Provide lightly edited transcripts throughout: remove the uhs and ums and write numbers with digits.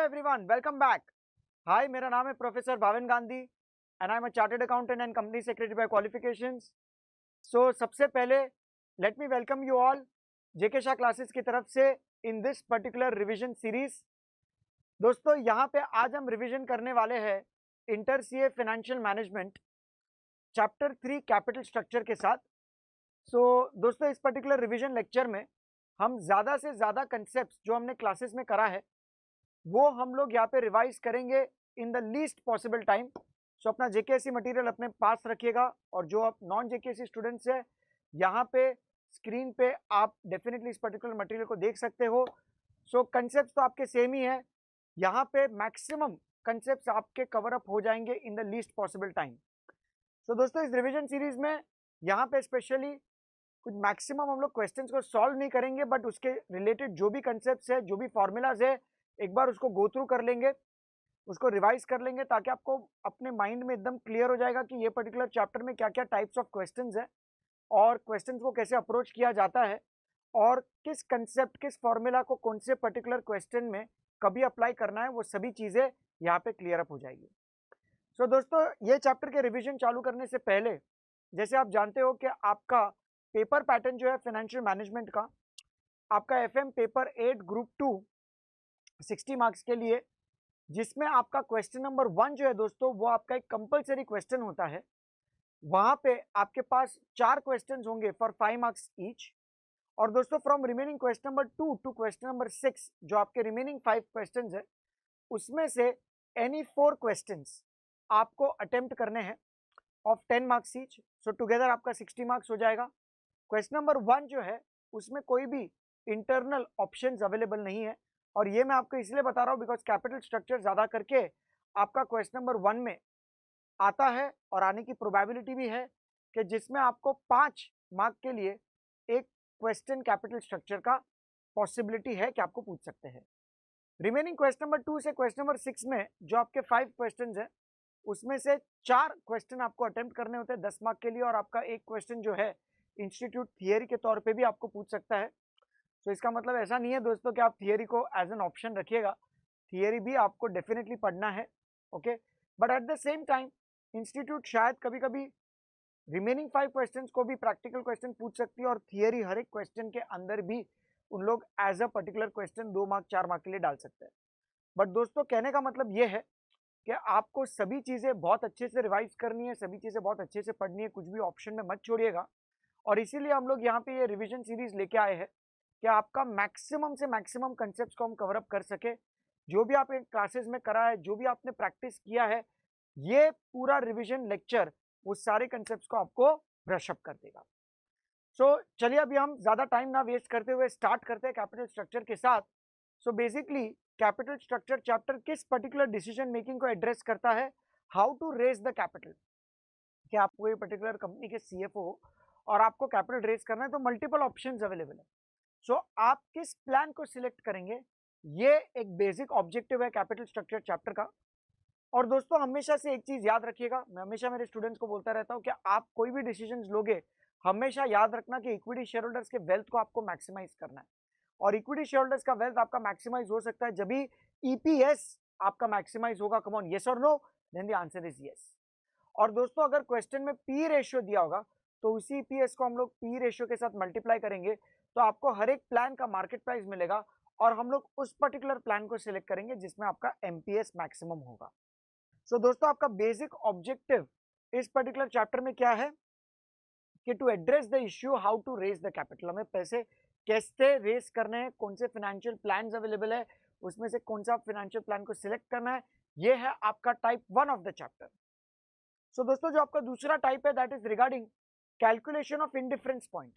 Everyone, welcome back. हाय, मेरा नाम है professor Bhavin Gandhi and I am a chartered accountant and company secretary by qualifications. So सबसे पहले let me welcome you all J K Shah classes की तरफ से in this particular revision series. दोस्तों, यहाँ पे आज हम रिवीजन करने वाले हैं inter CA financial management chapter 3 capital structure के साथ। दोस्तों, इस पर्टिकुलर रिवीजन लेक्चर में हम ज़्यादा से ज़्यादा कंसेप्ट जो हमने क्लासेस में करा है वो हम लोग यहाँ पे रिवाइज करेंगे in the least possible time. So अपना जेकेएससी मटेरियल अपने पास रखिएगा और जो आप नॉन जेकेएससी स्टूडेंट्स हैं यहाँ पे स्क्रीन पे आप डेफिनेटली इस पर्टिकुलर मटेरियल को देख सकते हो। सो कंसेप्ट तो आपके सेम ही है, यहाँ पे मैक्सिमम कंसेप्ट आपके कवर अप हो जाएंगे in the least possible time. So दोस्तों, इस रिविजन सीरीज में यहाँ पे स्पेशली कुछ मैक्सिमम हम लोग क्वेश्चंस को सॉल्व नहीं करेंगे, बट उसके रिलेटेड जो भी कंसेप्ट है, जो भी फॉर्मूलाज है, एक बार उसको गो थ्रू कर लेंगे, उसको रिवाइज कर लेंगे, ताकि आपको अपने माइंड में एकदम क्लियर हो जाएगा कि ये पर्टिकुलर चैप्टर में क्या क्या टाइप्स ऑफ क्वेश्चंस है और क्वेश्चंस को कैसे अप्रोच किया जाता है और किस कंसेप्ट, किस फॉर्मूला को कौन से पर्टिकुलर क्वेश्चन में कभी अप्लाई करना है, वो सभी चीज़ें यहाँ पे क्लियर अप हो जाएगी। सो दोस्तों, ये चैप्टर के रिविजन चालू करने से पहले जैसे आप जानते हो कि आपका पेपर पैटर्न जो है फाइनेंशियल मैनेजमेंट का, आपका एफएम पेपर 8 ग्रुप 2 60 मार्क्स के लिए, जिसमें आपका क्वेश्चन नंबर 1 जो है दोस्तों वो आपका एक कंपलसरी क्वेश्चन होता है। वहां पे आपके पास 4 क्वेश्चंस होंगे फॉर 5 मार्क्स ईच। और दोस्तों, from remaining question number 2 to question number 6 जो आपके रिमेनिंग 5 क्वेश्चंस है, उसमें से एनी 4 क्वेश्चंस आपको अटेम्प्ट करने हैं of 10 marks each. So together आपका 60 मार्क्स हो जाएगा। क्वेश्चन नंबर 1 जो है उसमें कोई भी इंटरनल ऑप्शंस अवेलेबल नहीं है, और ये मैं आपको इसलिए बता रहा हूँ बिकॉज कैपिटल स्ट्रक्चर ज्यादा करके आपका क्वेश्चन नंबर 1 में आता है और आने की प्रोबेबिलिटी भी है कि जिसमें आपको 5 मार्क के लिए एक क्वेश्चन कैपिटल स्ट्रक्चर का पॉसिबिलिटी है कि आपको पूछ सकते हैं। रिमेनिंग क्वेश्चन नंबर 2 से क्वेश्चन नंबर 6 में जो आपके 5 क्वेश्चन है उसमें से 4 क्वेश्चन आपको अटेम्प्ट करने होते हैं 10 मार्क के लिए, और आपका एक क्वेश्चन जो है इंस्टीट्यूट थियरी के तौर पे भी आपको पूछ सकता है। तो इसका मतलब ऐसा नहीं है दोस्तों कि आप थियरी को एज एन ऑप्शन रखिएगा, थियरी भी आपको डेफिनेटली पढ़ना है, okay. But at the same time institute शायद कभी कभी रिमेनिंग 5 क्वेश्चंस को भी प्रैक्टिकल क्वेश्चन पूछ सकती है, और थियरी हर एक क्वेश्चन के अंदर भी उन लोग as a particular question 2 mark 4 mark के लिए डाल सकते हैं। बट दोस्तों, कहने का मतलब ये है कि आपको सभी चीज़ें बहुत अच्छे से रिवाइज करनी है, सभी चीज़ें बहुत अच्छे से पढ़नी है, कुछ भी ऑप्शन में मत छोड़िएगा। और इसीलिए हम लोग यहाँ पे ये रिवीजन सीरीज लेके आए हैं कि आपका मैक्सिमम से मैक्सिमम कंसेप्ट्स को हम कवर अप कर सके। जो भी आपने क्लासेस में करा है, जो भी आपने प्रैक्टिस किया है, ये पूरा रिवीजन लेक्चर वो सारे कंसेप्ट्स को आपको ब्रश अप कर देगा। चलिए अभी हम ज़्यादा टाइम ना वेस्ट करते हुए स्टार्ट करते हैं कैपिटल स्ट्रक्चर के साथ। बेसिकली कैपिटल स्ट्रक्चर चैप्टर किस पर्टिकुलर डिसीजन मेकिंग को एड्रेस करता है, how to raise the capital. कि आपको ये पर्टिकुलर कंपनी के सीएफओ हो और आपको कैपिटल रेज करना है, तो मल्टीपल ऑप्शंस अवेलेबल है। आप किस प्लान को सिलेक्ट करेंगे, ये एक बेसिक ऑब्जेक्टिव है कैपिटल स्ट्रक्चर चैप्टर का। और दोस्तों, हमेशा से एक चीज याद रखिएगा, मैं हमेशा मेरे स्टूडेंट्स को बोलता रहता हूं कि आप कोई भी डिसीजन लोगे, हमेशा याद रखना कि इक्विटी शेयर होल्डर्स के वेल्थ को आपको मैक्सिमाइज करना है। और इक्विटी शेयर होल्डर्स का वेल्थ आपका मैक्सिमाइज हो सकता है जब भी ईपीएस आपका मैक्सिमाइज होगा। कम ऑन, यस और no? Then the answer is yes. और दोस्तों, अगर क्वेश्चन में पी रेशियो दिया होगा तो उसी पीएस को हम लोग पी रेशियो के साथ मल्टीप्लाई करेंगे, तो आपको हर एक प्लान का मार्केट प्राइस मिलेगा, और हम लोग उस पर्टिकुलर प्लान को सिलेक्ट करेंगे जिसमें आपका एमपीएस मैक्सिमम होगा। दोस्तों, आपका बेसिक ऑब्जेक्टिव इस पर्टिकुलर चैप्टर में क्या है कि to address the issue how to raise the capital. हमें पैसे कैसे रेज करने हैं, कौन से फाइनेंशियल प्लान्स अवेलेबल है, उसमें से कौन सा फाइनेंशियल प्लान को सिलेक्ट करना है, ये है आपका टाइप 1 ऑफ द चैप्टर। दोस्तों, जो आपका दूसरा टाइप है that is regarding calculation of indifference point.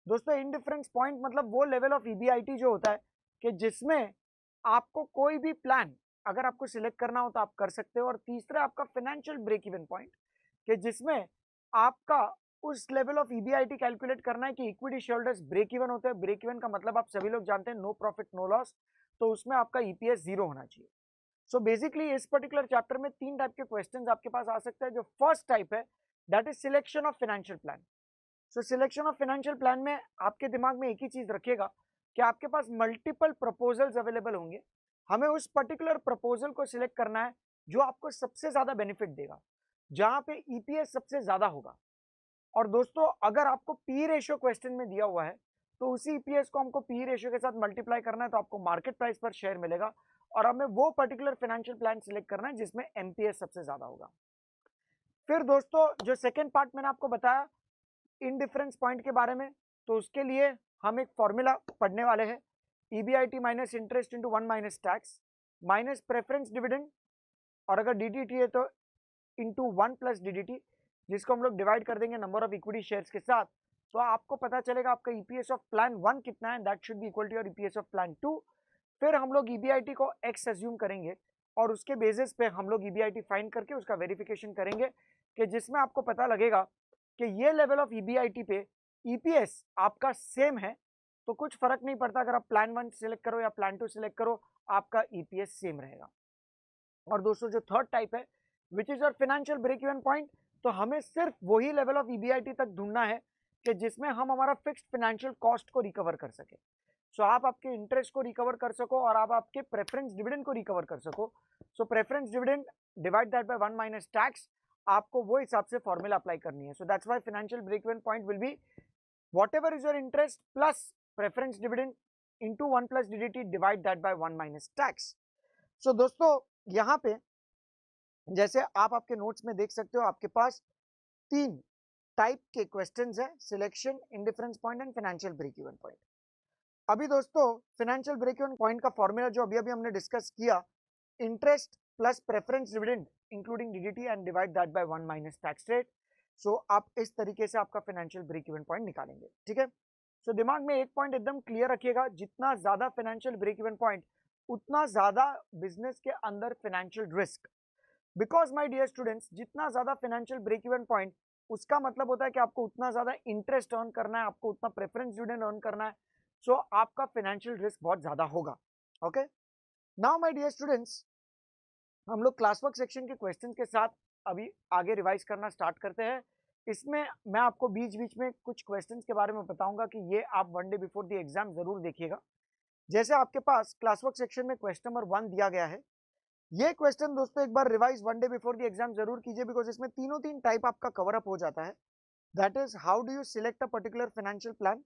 दोस्तों, इंडिफरेंस पॉइंट मतलब वो लेवल ऑफ ईबीआईटी जो होता है कि जिसमें आपको कोई भी प्लान अगर आपको सिलेक्ट करना हो तो आप कर सकते हो। और तीसरा आपका फाइनेंशियल ब्रेक इवन पॉइंट, कि जिसमें आपका उस लेवल ऑफ ईबीआईटी कैलकुलेट करना है कि इक्विटी शेयरहोल्डर्स ब्रेक इवन होते हैं। ब्रेक इवन का मतलब आप सभी लोग जानते हैं, नो प्रॉफिट नो लॉस, तो उसमें आपका ईपीएस 0 होना चाहिए। बेसिकली इस पर्टिकुलर चैप्टर में 3 टाइप के क्वेश्चंस आपके पास आ सकते हैं। जो फर्स्ट टाइप है that is selection of financial plan. Selection of financial plan में आपके दिमाग में एक ही चीज रखिएगा कि आपके पास मल्टीपल प्रपोजल्स अवेलेबल होंगे। हमें उस पर्टिकुलर प्रपोजल को सिलेक्ट करना है जो आपको सबसे ज्यादा बेनिफिट देगा, जहां पे ईपीएस सबसे ज्यादा होगा। और दोस्तों अगर आपको पी रेशियो क्वेश्चन में दिया हुआ है तो उसी ईपीएस को हमको पी रेशियो के साथ मल्टीप्लाई करना है, तो आपको मार्केट प्राइस पर शेयर मिलेगा और हमें वो पर्टिकुलर फाइनेंशियल प्लान सिलेक्ट करना है जिसमें एमपीएस सबसे ज्यादा होगा। फिर दोस्तों जो सेकेंड पार्ट मैंने आपको बताया इनडिफरेंस पॉइंट के बारे में, तो उसके लिए हम एक फॉर्मूला पढ़ने वाले हैं, EBIT minus interest into 1 minus tax minus preference dividend, और अगर डीडीटी है तो इंटू 1 प्लस डीडीटी, जिसको हम लोग डिवाइड कर देंगे नंबर ऑफ इक्विटी शेयर्स के साथ, तो आपको पता चलेगा आपका ईपीएस ऑफ प्लान 1 कितना है, that should be equal to your EPS of plan 2। फिर हम लोग ईबीआईटी को एक्स अज्यूम करेंगे और उसके बेसिस पे हम लोग ईबीआईटी फाइंड करके उसका वेरिफिकेशन करेंगे, कि जिसमें आपको पता लगेगा कि ये लेवल ऑफ ईबीआईटी पे ईपीएस आपका सेम है, तो कुछ फर्क नहीं पड़ता अगर आप प्लान 1 सिलेक्ट करो या प्लान 2 सिलेक्ट करो, आपका ईपीएस सेम रहेगा। और दोस्तों जो थर्ड टाइप है which is your financial break even point, तो हमें सिर्फ वही लेवल ऑफ ईबीआईटी तक ढूंढना है कि जिसमें हम हमारा फिक्स्ड फाइनेंशियल कॉस्ट को रिकवर कर सके। सो आप आपके इंटरेस्ट को रिकवर कर सको और आप आपके प्रेफरेंस डिविडेंड को रिकवर कर सको। So preference dividend divide that by 1 minus tax, आपको वो हिसाब से फॉर्मूला अप्लाई करनी है। So that's why financial break even point will be whatever is your interest plus preference dividend into 1 plus DDT divide that by 1 minus tax. So दोस्तों यहाँ पे जैसे आप आपके नोट्स में देख सकते हो, आपके पास 3 टाइप के क्वेश्चंस है, selection, indifference point and financial break even point. अभी दोस्तों फाइनेंशियल ब्रेक इवन पॉइंट का फॉर्मूला जो अभी अभी हमने डिस्कस किया, interest plus preference dividend including DDT and divide that by 1 minus tax rate. So आप इस तरीके से आपका फाइनेंशियल ब्रेक इवन पॉइंट निकालेंगे, ठीक है। सो दिमाग में एक पॉइंट एकदम क्लियर रखिएगा, जितना ज्यादा फाइनेंशियल ब्रेक इवन पॉइंट उतना ज्यादा बिजनेस के अंदर financial risk. Because my dear students, जितना ज्यादा फाइनेंशियल ब्रेक इवन पॉइंट, उसका मतलब होता है कि आपको उतना ज्यादा इंटरेस्ट अर्न करना है, आपको उतना प्रेफरेंस डिविडेंड अर्न करना है, सो आपका फाइनेंशियल रिस्क बहुत ज्यादा होगा। Okay, now my dear students, हम लोग क्लास वर्क सेक्शन के क्वेश्चंस के साथ अभी आगे रिवाइज करना स्टार्ट करते हैं। इसमें मैं आपको बीच बीच में कुछ क्वेश्चंस के बारे में बताऊंगा कि ये आप 1 डे बिफोर द एग्जाम जरूर देखिएगा। जैसे आपके पास क्लास वर्क सेक्शन में क्वेश्चन नंबर 1 दिया गया है, ये क्वेश्चन दोस्तों एक बार revise 1 day before the exam जरूर कीजिए, बिकॉज इसमें तीन टाइप आपका कवर अप हो जाता है। That is how do you select a particular financial plan.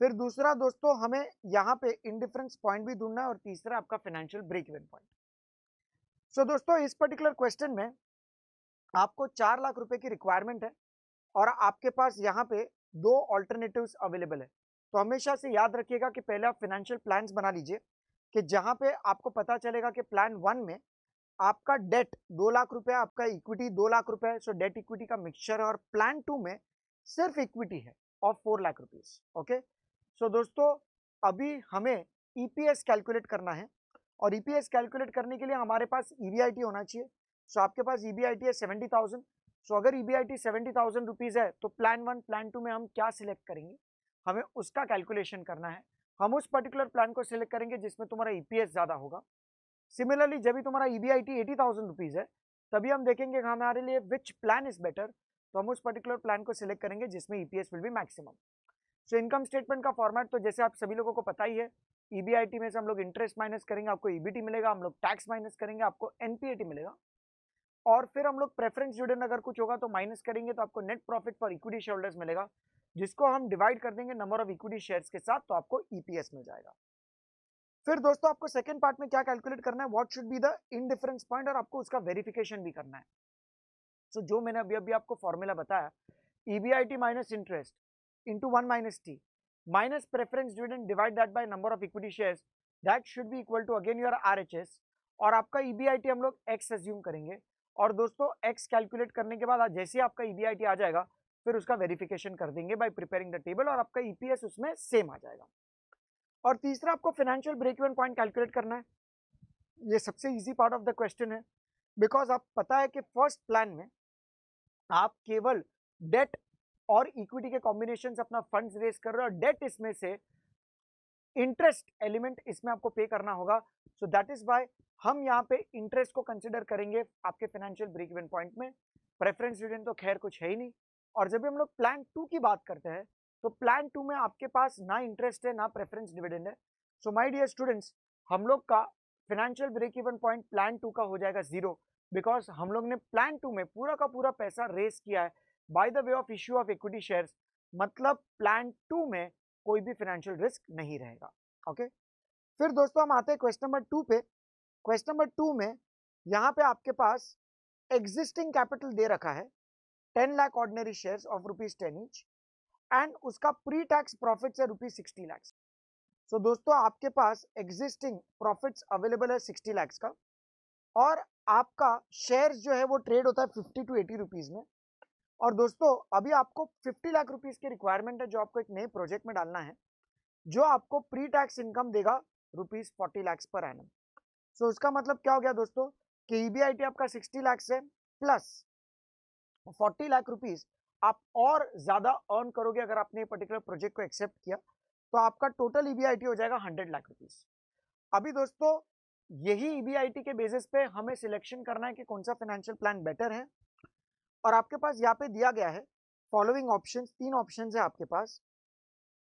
फिर दूसरा दोस्तों हमें यहाँ पे इंडिफरेंस पॉइंट भी ढूंढना है, और तीसरा आपका financial break even point. So दोस्तों इस पर्टिकुलर क्वेश्चन में आपको 4 लाख रुपए की रिक्वायरमेंट है और आपके पास यहाँ पे 2 ऑल्टरनेटिव्स अवेलेबल है। तो हमेशा से याद रखिएगा कि पहले आप फाइनेंशियल प्लान्स बना लीजिए, कि जहां पे आपको पता चलेगा कि प्लान 1 में आपका डेट 2 लाख रुपए, आपका इक्विटी 2 लाख रुपए, सो डेट इक्विटी का मिक्सचर है, और प्लान 2 में सिर्फ इक्विटी है ऑफ 4 लाख रुपीज। ओके, सो दोस्तों अभी हमें ईपीएस कैलकुलेट करना है, और ईपीएस कैलकुलेट करने के लिए हमारे पास ईबीआईटी होना चाहिए। सो आपके पास ईबीआईटी है 70,000। सो अगर ईबीआईटी 70,000 रुपीज है तो प्लान 1 प्लान 2 में हम क्या सिलेक्ट करेंगे, हमें उसका कैलकुलेशन करना है। हम उस पर्टिकुलर प्लान को सिलेक्ट करेंगे जिसमें तुम्हारा ईपीएस ज्यादा होगा। सिमिलरली जब भी तुम्हारा ईबीआईटी 80,000 रुपीज है, तभी हम देखेंगे हमारे लिए विच प्लान इज बेटर, तो हम उस पर्टिकुलर प्लान को सिलेक्ट करेंगे जिसमें EPS will B maximum. So income statement का फॉर्मेट तो जैसे आप सभी लोगों को पता ही है, ईबीआईटी में से हम लोग इंटरेस्ट माइनस करेंगे, आपको ईबीटी मिलेगा, हम लोग टैक्स माइनस करेंगे, आपको एनपीएटी मिलेगा, और फिर हम लोग प्रेफरेंस डिविडेंड अगर कुछ होगा तो माइनस करेंगे, तो आपको net profit for equity shareholders मिलेगा, जिसको हम डिवाइड कर देंगे नंबर ऑफ इक्विटी शेयर्स के साथ, तो आपको ईपीएस मिल जाएगा। फिर दोस्तों आपको सेकंड पार्ट में क्या कैलकुलेट करना है, what should be the indifference point, और आपको उसका वेरिफिकेशन भी करना है। सो जो मैंने अभी अभी आपको फॉर्मूला बताया, EBIT minus interest into 1 minus T minus preference dividend divide that by number of equity shares, that should be equal to again your RHS, और आपका ईबीआईटी हम लोग एक्स अज्यूम करेंगे, और दोस्तों एक्स कैलकुलेट करने के बाद जैसे ही आपका ईबीआईटी आ जाएगा फिर उसका वेरिफिकेशन कर देंगे बाय प्रिपेयरिंग द टेबल, और आपका ईपीएस उसमें सेम आ जाएगा। और तीसरा आपको financial break even point calculate करना है। ये सबसे easy part of the question है, बिकॉज आप पता है कि फर्स्ट प्लान में आप केवल डेट और इक्विटी के कॉम्बिनेशन से अपना फंड्स रेज कर रहे हो, और डेट इसमें से इंटरेस्ट एलिमेंट इसमें आपको पे करना होगा। सो दैट इज वाई हम यहाँ पे इंटरेस्ट को कंसिडर करेंगे आपके फाइनेंशियल ब्रेक इवन पॉइंट में। प्रेफरेंस डिविडेंड तो खैर कुछ है ही नहीं। और जब भी हम लोग प्लान 2 की बात करते हैं, तो प्लान 2 में आपके पास ना इंटरेस्ट है ना प्रेफरेंस डिविडेंड है। सो माय डियर स्टूडेंट्स, हम लोग का financial break even point plan 2 का हो जाएगा 0, बिकॉज हम लोग ने प्लान 2 में पूरा का पूरा पैसा रेस किया है bye the way of issue of equity shares, मतलब प्लान 2 में कोई भी फाइनेंशियल रिस्क नहीं रहेगा। ओके, फिर दोस्तों हम आते हैं क्वेश्चन नंबर 2 पे। क्वेश्चन नंबर 2 में यहाँ पे आपके पास एग्जिस्टिंग कैपिटल दे रखा है 10 lakh ordinary shares of ₹10 each and उसका प्री टैक्स प्रॉफिट है ₹60 लाख। सो दोस्तों आपके पास एग्जिस्टिंग प्रॉफिट्स अवेलेबल है 60 लाख का, और आपका शेयर्स जो है वो ट्रेड होता है 50 to 80 रुपीज में। और दोस्तों अभी आपको 50 लाख रुपीज की रिक्वायरमेंट है जो आपको एक नए प्रोजेक्ट में डालना है, जो आपको प्री टैक्स इनकम देगा ₹40 लाख पर एनम। सो उसका मतलब क्या हो गया दोस्तों कि ईबीआईटी आपका 60 लाख से प्लस 40 लाख रुपीज आप और ज्यादा अर्न करोगे अगर आपने ये पर्टिकुलर प्रोजेक्ट को एक्सेप्ट किया, तो आपका टोटल ईबीआईटी हो जाएगा 100 लाख रुपीज। अभी दोस्तों यही ईबीआईटी के बेसिस पे हमें सिलेक्शन करना है कि कौन सा फाइनेंशियल प्लान बेटर है, और आपके पास यहाँ पे दिया गया है फॉलोइंग ऑप्शंस, 3 ऑप्शंस है आपके पास।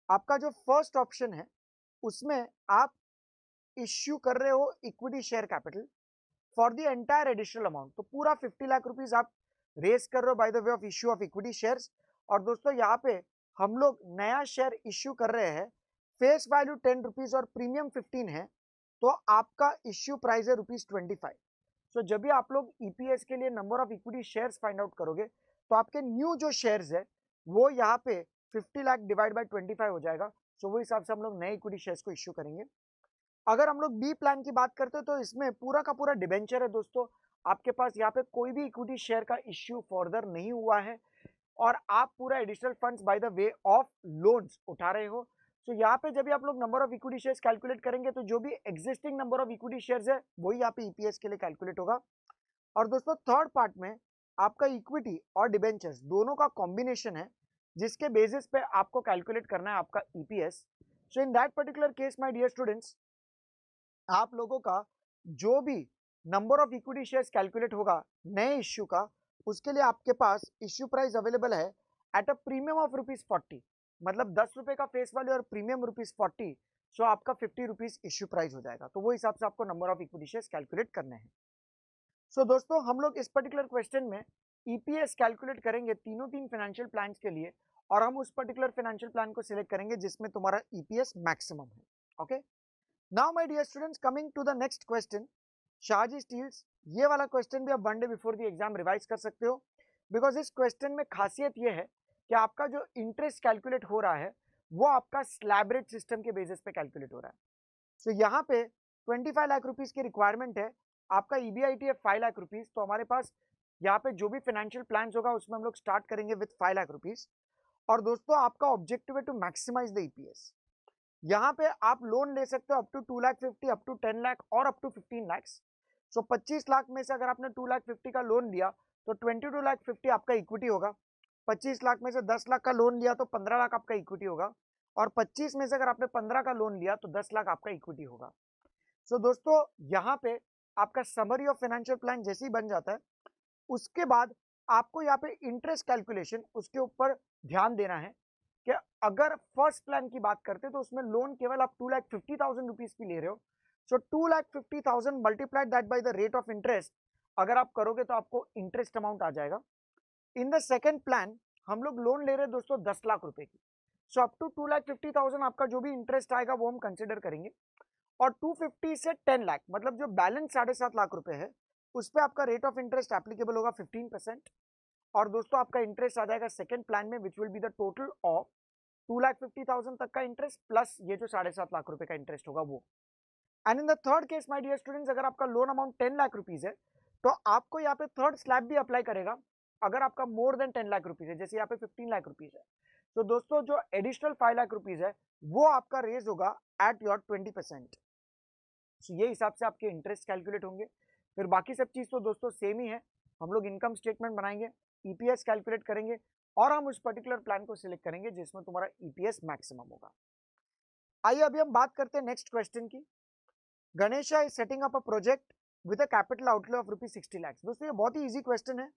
आपका जो फर्स्ट ऑप्शन है उसमें आप इश्यू कर रहे हो equity share capital for the entire additional amount, तो पूरा 50 लाख रुपीज आप रेस कर रहे हो bye the way of issue of equity shares. और दोस्तों यहाँ पे हम लोग नया शेयर इश्यू कर रहे हैं, फेस वैल्यू 10 रुपीज और प्रीमियम 15 है, तो आपका इश्यू प्राइस है ₹25। सो जब भी आप लोग ईपीएस के लिए number of equity shares find out करोगे, तो आपके न्यू जो शेयर्स है वो यहाँ पे 50 लाख डिवाइड बाय 25 हो जाएगा। सो वो हिसाब से हम लोग नए इक्विटी शेयर्स को इश्यू करेंगे। अगर हम लोग बी प्लान की बात करते हैं तो इसमें पूरा का पूरा डिबेंचर है दोस्तों, आपके पास यहाँ पे कोई भी इक्विटी शेयर का इश्यू फर्दर नहीं हुआ है, और आप पूरा additional funds bye the way of loans उठा रहे हो। सो यहाँ पे जब भी आप लोग number of equity shares calculate करेंगे, तो जो भी existing number of equity shares है वही यहाँ पे ईपीएस के लिए कैलकुलेट होगा। और दोस्तों थर्ड पार्ट में आपका इक्विटी और डिबेंचर्स दोनों का कॉम्बिनेशन है, जिसके बेसिस पे आपको कैलकुलेट करना है आपका EPS. So in that particular case my dear students, आप लोगों का जो भी number of equity shares calculate होगा नए इश्यू का, उसके लिए आपके पास इश्यू प्राइस अवेलेबल है एट अ प्रीमियम ऑफ ₹40, मतलब 10 रुपए का फेस वैल्यू और प्रीमियम ₹40। सो आपका 50 रुपीज इश्यू प्राइस हो जाएगा, तो वो हिसाब से आपको number of equity shares calculate करने हैं। सो दोस्तों हम लोग इस पर्टिकुलर क्वेश्चन में ईपीएस कैलकुलेट करेंगे तीनों फाइनेंशियल प्लान के लिए, और हम उस पर्टिकुलर फाइनेंशियल प्लान को सिलेक्ट करेंगे जिसमें तुम्हारा ईपीएस मैक्सिमम है। Okay, now my dear students, coming to the next question, Shahji Steels. ये वाला क्वेश्चन भी आप 1 day before the exam revise कर सकते हो, बिकॉज इस क्वेश्चन में खासियत ये है कि आपका जो इंटरेस्ट कैलकुलेट हो रहा है वो आपका स्लैब रेट सिस्टम के बेसिस पे कैलकुलेट हो रहा है। सो यहाँ पे 25 लाख रुपीज की रिक्वायरमेंट है, आपका ईबीआईटी है 5 लाख रुपीज, तो हमारे पास यहाँ पे जो भी फाइनेंशियल प्लान होगा उसमें हम लोग स्टार्ट करेंगे विद 5 लाख रुपीज। और दोस्तों आपका ऑब्जेक्टिव है टू मैक्सिमाइज द ईपीएस। यहाँ पे आप लोन ले सकते हो up to 2,50,000, up to 10 lakh और up to 15 lakh. So 25 lakh में से अगर आपने 2,50,000 का लोन लिया तो 22,50,000 आपका इक्विटी होगा। 25 लाख में से 10 लाख का लोन लिया तो 15 लाख आपका इक्विटी होगा, और 25 में से अगर आपने 15 का लोन लिया तो 10 लाख आपका इक्विटी होगा। सो दोस्तों यहाँ पे आपका समरी ऑफ फाइनेंशियल प्लान जैसे ही बन जाता है, उसके बाद आपको यहाँ पे इंटरेस्ट कैलकुलेशन उसके ऊपर ध्यान देना है कि अगर फर्स्ट प्लान की बात करते हैं तो उसमें लोन केवल आप 2,50,000 रुपीज की ले रहे हो। सो 2,50,000 multiplied that by the rate of interest अगर आप करोगे तो आपको इंटरेस्ट अमाउंट आ जाएगा। इन द सेकेंड प्लान हम लोग लोन ले रहे हैं दोस्तों 10 लाख रुपए की। सो अप टू 2,50,000 आपका जो भी इंटरेस्ट आएगा वो हम कंसिडर करेंगे, और 250 से 10 लाख मतलब जो बैलेंस 7.5 लाख रुपए है उस पर आपका रेट ऑफ इंटरेस्ट एप्लीकेबल होगा 15%। और दोस्तों आपका इंटरेस्ट आ जाएगा सेकंड प्लान में which will be the total of 2,50,000 तक का इंटरेस्ट प्लस ये जो 7.5 लाख रुपए का इंटरेस्ट होगा वो। And in the third case my dear students, अगर आपका लोन अमाउंट 10 लाख रुपीज है तो आपको यहाँ पे थर्ड स्लैब भी अप्लाई करेगा अगर आपका मोर देन 10 लाख रुपीज है, जैसे यहाँ पे 15 लाख रुपीज है। तो दोस्तों जो एडिशनल 5 लाख रुपीज है वो आपका रेज होगा एट योर 20%। सो ये हिसाब से आपके इंटरेस्ट कैलकुलेट होंगे। फिर बाकी सब चीज तो दोस्तों सेम ही है, हम लोग इनकम स्टेटमेंट बनाएंगे, ईपीएस कैलकुलेट करेंगे, और हम उस पर्टिकुलर प्लान को सिलेक्ट करेंगे जिसमें तुम्हारा ईपीएस मैक्सिमम होगा। आइए अभी हम बात करते हैं नेक्स्ट क्वेश्चन की। Ganesha is setting up a project with a capital outlay of ₹60 lakh. दोस्तों ये बहुत ही इजी क्वेश्चन है,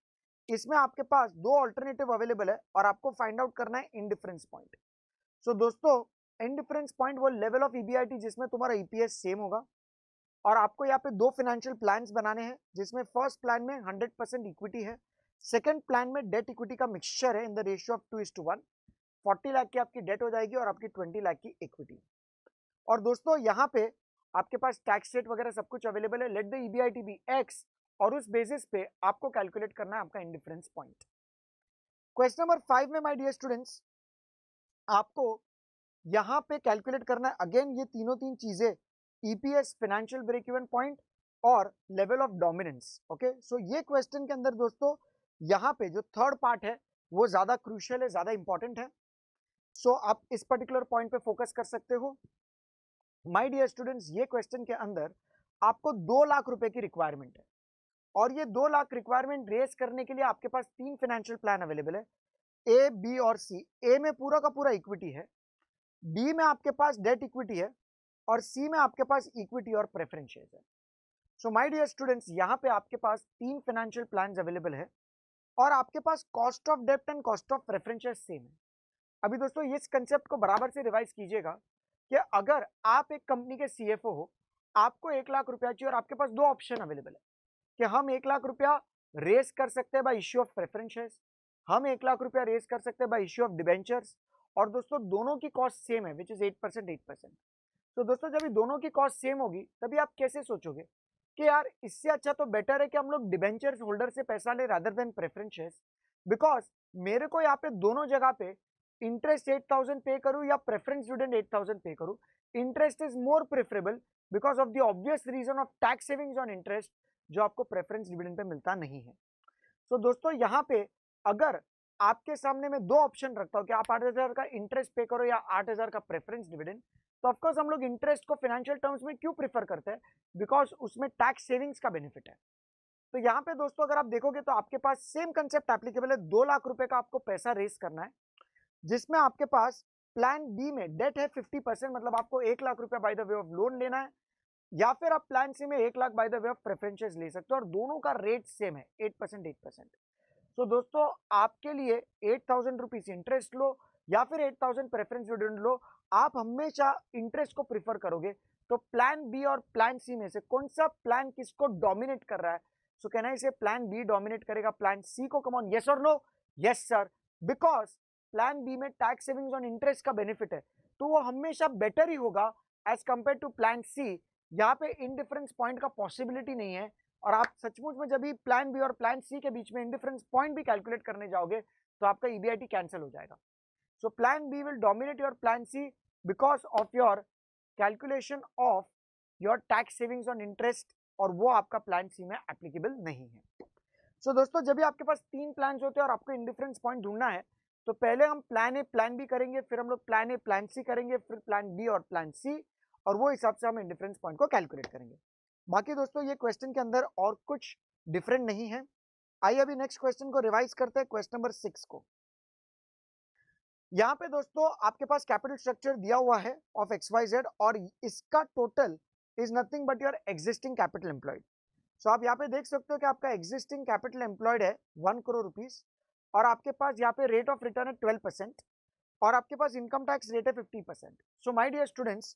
इसमें आपके पास दो ऑल्टरनेटिव अवेलेबल है और आपको फाइंड आउट करना है इंडिफरेंस पॉइंट। सो दोस्तों इंडिफरेंस पॉइंट वो लेवल ऑफ ईबीआईटी जिसमें तुम्हारा ईपीएस सेम होगा, और आपको यहाँ पे दो फाइनेंशियल प्लान्स बनाने हैं, जिसमें फर्स्ट प्लान में 100% इक्विटी है, सेकंड प्लान में डेट इक्विटी का मिक्सचर है in the ratio of 2:1। 40 lakh की आपकी डेट हो जाएगी और आपकी 20 लाख की इक्विटी। और दोस्तों यहाँ पे आपके पास टैक्स रेट वगैरह सब कुछ अवेलेबल है। Let the EBIT be X, और उस बेसिस पे आपको कैलकुलेट करना है आपका इंडिफरेंस पॉइंट। क्वेश्चन नंबर 5 में माय डियर स्टूडेंट्स, आपको यहां पे कैलकुलेट करना है अगेन ये तीन चीजें, EPS, financial break even point और level of dominance. Okay, so ये क्वेश्चन के अंदर दोस्तों यहाँ पे जो थर्ड पार्ट है वो ज्यादा क्रूशियल है, ज्यादा इंपॉर्टेंट है। सो आप इस पर्टिकुलर पॉइंट पे फोकस कर सकते हो। माय डियर स्टूडेंट्स, ये क्वेश्चन के अंदर आपको 2 लाख रुपए की रिक्वायरमेंट है, और ये 2 लाख रिक्वायरमेंट रेज करने के लिए आपके पास 3 फाइनेंशियल प्लान अवेलेबल है, ए, बी और सी। ए में पूरा का पूरा इक्विटी है, बी में आपके पास डेट इक्विटी है, और सी में आपके पास इक्विटी और प्रेफरेंस शेयर्स है। सो माय डियर स्टूडेंट्स, यहाँ पे आपके पास 3 फाइनेंशियल प्लान्स अवेलेबल है, और आपके पास कॉस्ट ऑफ डेप्ट and cost of preference shares same है। अभी दोस्तों इस कंसेप्ट को बराबर से रिवाइज कीजिएगा कि अगर आप एक कंपनी के सीएफओ हो, आपको 1 लाख रुपया चाहिए, और आपके पास दो ऑप्शन अवेलेबल है कि हम 1 लाख रुपया रेस कर सकते हैं bye issue of preference shares, हम 1 लाख रुपया रेस कर सकते हैं बाय इश्यू ऑफ डिबेंचर्स, और दोस्तों दोनों की कॉस्ट सेम है, विच इज 8%। तो दोस्तों जब ये दोनों की कॉस्ट सेम होगी तभी आप कैसे सोचोगे कि यार इससे अच्छा तो बेटर है कि हम लोग डिबेंचर्स होल्डर से पैसा ले rather than preference shares, because मेरे को यहाँ पे दोनों जगह पे इंटरेस्ट 8,000 पे करूं या प्रेफरेंस डिविडेंड 8,000 पे करूं, interest is more preferable because of the obvious reason of tax savings on interest, जो आपको प्रेफरेंस डिविडेंड पे मिलता नहीं है। तो दोस्तों यहाँ पे अगर आपके सामने में दो ऑप्शन रखता हूं कि आप 8,000 का इंटरेस्ट पे करो या 8,000 का प्रेफरेंस डिविडेंड, तो ऑफकोर्स हम लोग इंटरेस्ट को फाइनेंशियल टर्म्स में क्यों प्रीफर करते हैं, बिकॉज उसमें टैक्स सेविंग्स का बेनिफिट है। तो यहाँ पे दोस्तों अगर आप देखोगे तो आपके पास सेम कंसेप्ट एप्लीकेबल है। 2 लाख रुपए का आपको पैसा रेस करना है, जिसमें आपके पास प्लान बी में डेट है 50%, मतलब आपको 1 लाख रुपया bye the way of loan लेना है, या फिर आप प्लान सी में 1 lakh bye the way of preferences ले सकते हो, और दोनों का रेट सेम है 8%। सो दोस्तों आपके लिए 8,000 रुपीज इंटरेस्ट लो या फिर 8,000 प्रेफरेंस डिविडेंड लो, आप हमेशा इंटरेस्ट को प्रीफर करोगे। तो प्लान बी और प्लान सी में से कौन सा प्लान किसको डोमिनेट कर रहा है? सो कहना है इसे प्लान बी डोमिनेट करेगा प्लान सी को। कम ऑन, यस और no? Yes sir, because plan B में टैक्स सेविंग्स ऑन इंटरेस्ट का बेनिफिट है, तो वो हमेशा बेटर ही होगा as compare to plan C. यहाँ पे इनडिफरेंस पॉइंट का पॉसिबिलिटी नहीं है, और आप सचमुच में जब भी प्लान बी और प्लान सी के बीच में इंडिफरेंस पॉइंट भी कैलकुलेट करने जाओगे तो आपका ईबीआईटी कैंसिल हो जाएगा। So plan B will dominate your plan C because of your calculation of your tax savings on interest, और वो आपका प्लान सी में एप्लीकेबल नहीं है। सो दोस्तों जब भी आपके पास 3 प्लान होते हैं और आपको इंडिफरेंस पॉइंट ढूंढना है, तो पहले हम प्लान ए प्लान बी करेंगे, फिर हम लोग प्लान ए प्लान सी करेंगे, फिर प्लान बी और प्लान सी, और वो हिसाब से हम इंडिफरेंस पॉइंट को कैलकुलेट करेंगे। बाकी दोस्तों ये क्वेश्चन के अंदर और कुछ डिफरेंट नहीं है। आइए अभी नेक्स्ट क्वेश्चन को रिवाइज करते हैं, क्वेश्चन नंबर 6 को। यहाँ पे दोस्तों आपके पास कैपिटल स्ट्रक्चर दिया हुआ है ऑफ XYZ, और इसका total is nothing but your existing capital employed. So आप यहाँ पे देख सकते हो कि आपका एग्जिस्टिंग कैपिटल एम्प्लॉयड है 1 करोड़ रुपीज, और आपके पास यहाँ पे रेट ऑफ रिटर्न है 12%, और आपके पास इनकम टैक्स रेट है 50%। So my dear students,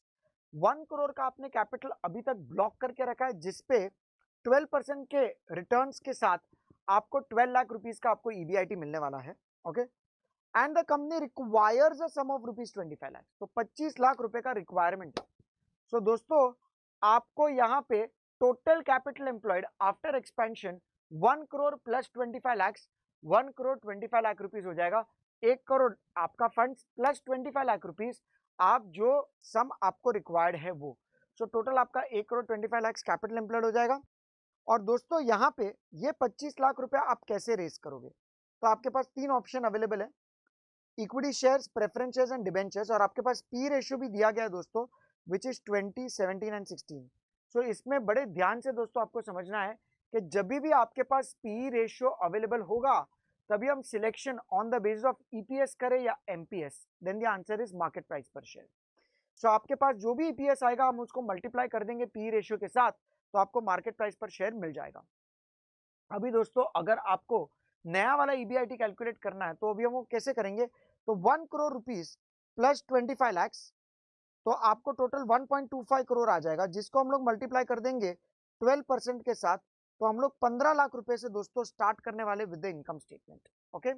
1 crore का आपने कैपिटल अभी तक ब्लॉक करके रखा है, जिसपे 12% के रिटर्न्स के साथ आपको 12 लाख रुपीज का आपको ईबीआईटी मिलने वाला है। Okay, and the company requires a sum of rupees 25 lakh, तो 25 लाख रुपए का रिक्वायरमेंट है। सो दोस्तों आपको यहाँ पे total capital employed after expansion 1 crore plus 25 lakh, 1 crore 25 lakh rupees हो जाएगा। 1 करोड़ आपका फंड्स प्लस 25 लाख रुपीज, आप जो सम आपको रिक्वायर्ड है वो। सो टोटल आपका 1 करोड़ 25 लाख कैपिटल एम्प्लॉयड हो जाएगा। और दोस्तों यहाँ पे ये 25 लाख रुपया आप कैसे रेस करोगे? तो आपके पास 3 ऑप्शन अवेलेबल है, equity shares, preference shares and debentures, और आपके पास पी रेशियो भी दिया गया है दोस्तों, विच इज 20, 17 एंड 16। सो इसमें बड़े ध्यान से दोस्तों आपको समझना है कि जब भी आपके पास पी रेशियो अवेलेबल होगा तभी हम selection on the basis of EPS करें या MPS, then the answer is market price पर शेयर। सो आपके पास जो भी ईपीएस आएगा हम उसको मल्टीप्लाई कर देंगे पी रेशियो के साथ, तो आपको मार्केट प्राइस पर शेयर मिल जाएगा। अभी दोस्तों अगर आपको नया वाला ईबीआईटी कैलकुलेट करना है तो अभी हम वो कैसे करेंगे? तो 1 करोड़ रुपीज प्लस 25 लैक्स तो आपको टोटल 1.25 करोड़ आ जाएगा, जिसको हम लोग मल्टीप्लाई कर देंगे 12% के साथ, तो हम लोग 15 लाख रुपए से दोस्तों स्टार्ट करने वाले with the income statement. Okay,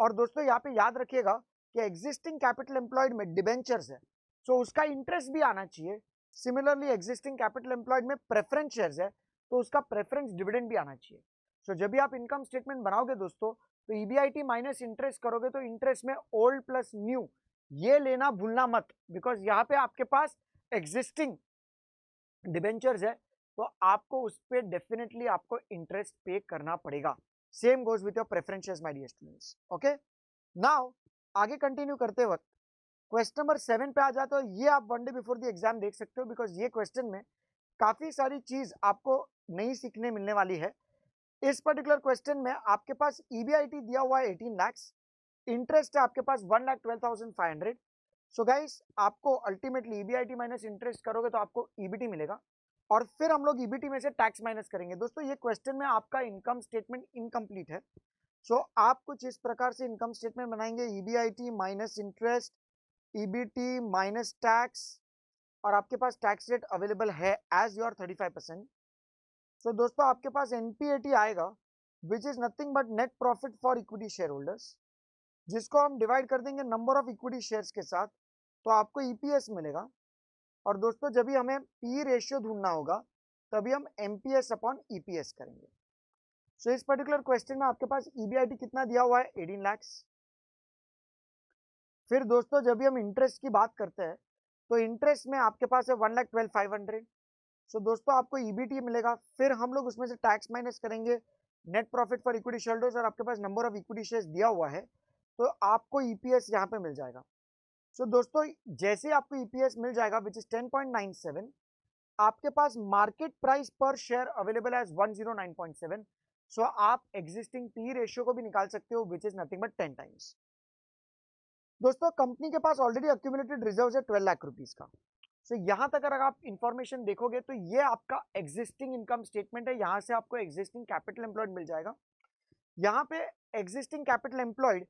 और दोस्तों यहाँ पे याद रखिएगा कि एग्जिस्टिंग कैपिटल एम्प्लॉयड में डिबेंचर्स है, सो उसका इंटरेस्ट भी आना चाहिए। सिमिलरली एग्जिस्टिंग कैपिटल एम्प्लॉयड में प्रेफरेंस शेयर्स है, तो उसका प्रेफरेंस डिविडेंड भी आना चाहिए। सो जब भी आप इनकम स्टेटमेंट बनाओगे दोस्तों, तो ईबीआईटी माइनस इंटरेस्ट करोगे, तो इंटरेस्ट में ओल्ड प्लस न्यू ये लेना भूलना मत, बिकॉज यहाँ पे आपके पास एग्जिस्टिंग डिबेंचर्स है, तो आपको उस पर डेफिनेटली आपको इंटरेस्ट पे करना पड़ेगा। Same goes with your preferences my dear students. Okay, now आगे कंटिन्यू करते वक्त क्वेश्चन नंबर 7 पे आ जाता है। ये आप one day before the exam देख सकते हो, बिकॉज ये क्वेश्चन में काफी सारी चीज आपको नई सीखने मिलने वाली है। इस पर्टिकुलर क्वेश्चन में आपके पास ईबीआईटी दिया हुआ है 18 लाख, इंटरेस्ट है आपके पास 1,12,500। सो गाइस, आपको अल्टीमेटली ईबीआईटी माइनस इंटरेस्ट करोगे तो आपको ईबीटी मिलेगा, और फिर हम लोग ईबीटी में से टैक्स माइनस करेंगे। दोस्तों ये क्वेश्चन में आपका इनकम स्टेटमेंट इनकम्प्लीट है, सो आप कुछ इस प्रकार से इनकम स्टेटमेंट बनाएंगे, EBIT minus interest, EBT minus tax, और आपके पास टैक्स रेट अवेलेबल है एज योर 35%। सो दोस्तों आपके पास एनपीएटी आएगा which is nothing but net profit for equity share holders, जिसको हम डिवाइड कर देंगे नंबर ऑफ इक्विटी शेयर्स के साथ, तो आपको ईपीएस मिलेगा। और दोस्तों जब भी हमें पी रेशियो ढूंढना होगा, तभी हम एमपीएस अपॉन ईपीएस करेंगे। सो इस पर्टिकुलर क्वेश्चन में आपके पास ईबीआईटी कितना दिया हुआ है, 18 लाख। फिर दोस्तों जब भी हम इंटरेस्ट की बात करते हैं, तो इंटरेस्ट में आपके पास है 1,12,500। सो दोस्तों आपको ईबीटी मिलेगा, फिर हम लोग उसमें से टैक्स माइनस करेंगे net profit for equity shareholders, और आपके पास नंबर ऑफ इक्विटी शेयर्स दिया हुआ है, तो आपको ईपीएस यहाँ पे मिल जाएगा। सो दोस्तों जैसे आपको ईपीएस मिल जाएगा विच इज 10.97, आपके पास मार्केट प्राइस पर शेयर अवेलेबल है 109.7। सो आप एग्जिस्टिंग पी रेशियो को भी निकाल सकते हो which is nothing but 10 times. दोस्तों कंपनी के पास ऑलरेडी अक्यूमुलेटेड रिजर्व है 12 लाख रुपीज का। सो यहां तक अगर आप इंफॉर्मेशन देखोगे तो ये आपका एग्जिस्टिंग इनकम स्टेटमेंट है, यहां से आपको एग्जिस्टिंग कैपिटल एम्प्लॉयड मिल जाएगा। यहाँ पे एग्जिस्टिंग कैपिटल एम्प्लॉयड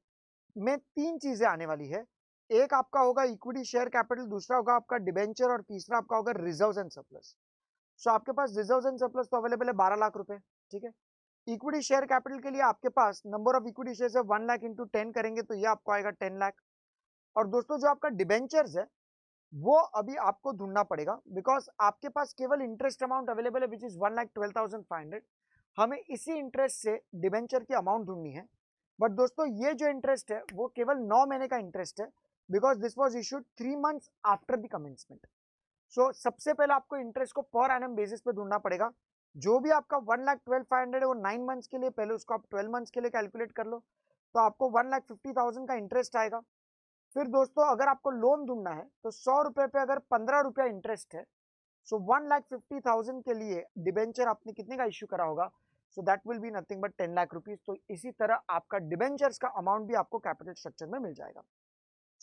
में 3 चीजें आने वाली है, एक आपका होगा इक्विटी शेयर कैपिटल, दूसरा होगा आपका डिबेंचर, और तीसरा आपका होगा रिजर्व्स एंड सरप्लस। सो आपके पास रिजर्व्स एंड सरप्लस तो अवेलेबल है 12 लाख रुपए, ठीक है। इक्विटी शेयर कैपिटल के लिए आपके पास नंबर ऑफ इक्विटी शेयर है 1 लाख इंटू 10 करेंगे तो ये आपको आएगा 10 लाख। और दोस्तों जो आपका डिबेंचर्स है वो अभी आपको ढूंढना पड़ेगा, बिकॉज आपके पास केवल इंटरेस्ट अमाउंट अवेलेबल है विच इज 1,12,500। हमें इसी इंटरेस्ट से डिबेंचर की अमाउंट ढूंढनी है। बट दोस्तों ये जो इंटरेस्ट है वो केवल 9 महीने का इंटरेस्ट है, because this was issued 3 months after the commencement. So सबसे पहले आपको इंटरेस्ट को पर एनम बेसिस पे ढूंढना पड़ेगा। जो भी आपका 1,12,500 है वो 9 मंथ्स के लिए, पहले उसको आप 12 मंथ्स के लिए कैलकुलेट कर लो, तो आपको 1,50,000 का इंटरेस्ट आएगा। फिर दोस्तों अगर आपको लोन ढूंढना है तो 100 रुपए पे अगर 15 रुपया इंटरेस्ट है, सो 1,50,000 के लिए डिबेंचर आपने कितने का इश्यू करा होगा, so that will be nothing but 10 lakh rupees. तो इसी तरह आपका डिबेंचर्स का अमाउंट भी आपको कैपिटल स्ट्रक्चर में मिल जाएगा।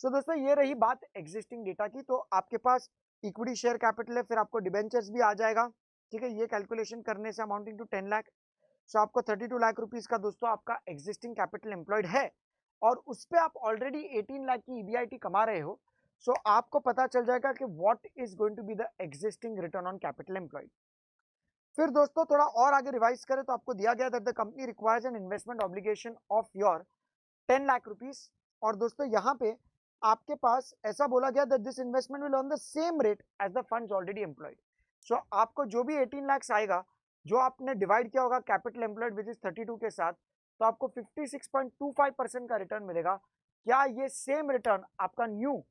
सो दोस्तों ये रही बात एग्जिस्टिंग डेटा की। तो आपके पास इक्विटी शेयर कैपिटल है, फिर आपको डिबेंचर्स भी आ जाएगा, ठीक है। ये कैलकुलेशन करने से अमाउंटिंग टू 10 लाख, सो आपको 32 लाख रुपीज का दोस्तों आपका एग्जिस्टिंग कैपिटल एम्प्लॉयड है, और उस पर आप ऑलरेडी 18 लाख की ईबीआईटी कमा रहे हो। सो आपको पता चल जाएगा कि what is going to be the existing return on capital employed. फिर दोस्तों थोड़ा और आगे रिवाइज करें तो आपको दिया गया that the company requires an investment obligation of your 10 lakh rupees, और दोस्तों यहाँ पे आपके पास ऐसा बोला गया that this investment will on the same rate as the funds already employed. So आपको जो भी 18 लाख आएगा, जो आपने डिवाइड किया होगा कैपिटल एम्प्लॉयड विच इज 32 के साथ, तो आपको 56.25% का रिटर्न मिलेगा। क्या ये सेम रिटर्न आपका न्यू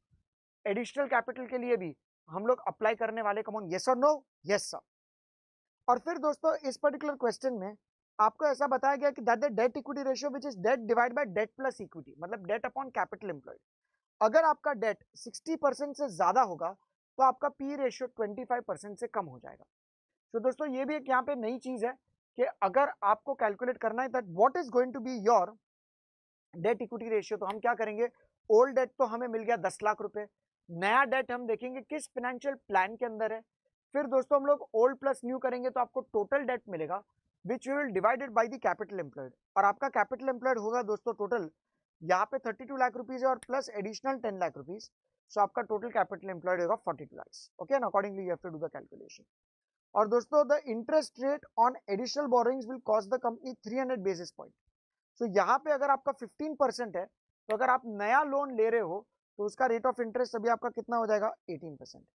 एडिशनल कैपिटल के लिए भी हम लोग अप्लाई करने वाले? कम ऑन, यस और नो? Yes sir. और फिर दोस्तों इस पर्टिकुलर क्वेश्चन में आपको ऐसा बताया गया कि that the debt equity ratio which is debt divide by debt plus equity, मतलब डेट अपॉन कैपिटल एम्प्लॉयड। अगर आपका डेट 60% से ज्यादा होगा तो आपका पी रेशियो 25% से कम हो जाएगा। तो दोस्तों ये भी एक यहाँ पे नई चीज है कि अगर आपको कैलकुलेट करना है that what is going to be your debt equity ratio, तो हम क्या करेंगे, ओल्ड डेट तो हमें मिल गया 10 लाख रुपए, नया डेट हम देखेंगे किस फाइनेंशियल प्लान के अंदर है। फिर दोस्तों हम लोग ओल्ड प्लस न्यू करेंगे तो आपको टोटल डेट मिलेगा which will divided by the capital employed, और आपका कैपिटल एम्प्लॉयड होगा दोस्तों टोटल यहाँ पे 32 लाख रुपीज है और plus additional 10 lakh rupees. So आपका टोटल कैपिटल एम्प्लॉयड होगा 42 lakhs. Okay, and accordingly you have to do the calculation. और दोस्तों the interest rate on additional borrowings will cost the company 300 basis point. So यहाँ पे अगर आपका 15% है, तो अगर आप नया लोन ले रहे हो तो उसका रेट ऑफ इंटरेस्ट अभी आपका कितना हो जाएगा 18%.